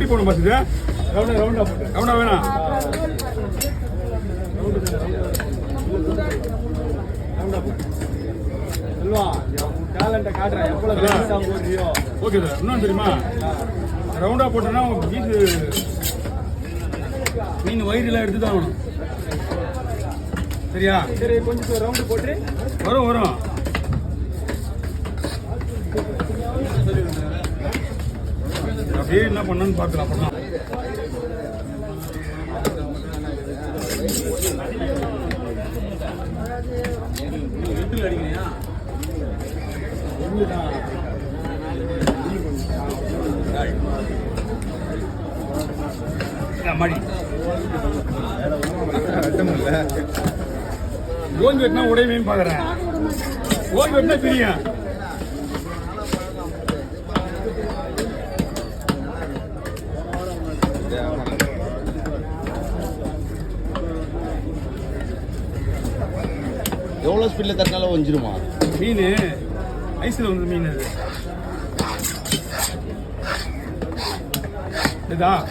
எப்படி போகணும் பாஸ் இது? ரவுண்டா வேணாம். Okay sir. இன்னும் தெரியுமா, ரவுண்டா போட்டோன்னா மீன் வயிறுலாம் எடுத்து தான் ஆகணும். சரியா? சரி, கொஞ்சம் ரவுண்டு போட்டு வரும். அப்படியே என்ன பண்ணணும்னு பார்க்கலாம். பண்ணலாம். அடிக்கிறியா? மடி கோல் வெட்டினா உடையவேன்னு பாக்குறேன். கோல் வெட்டினா பிரியும். எவ்வளோ ஸ்பீடில் தட்டினாலும் வந்துருமா மீன்? ஐஸில் வந்து மீன் அது. இதுதான்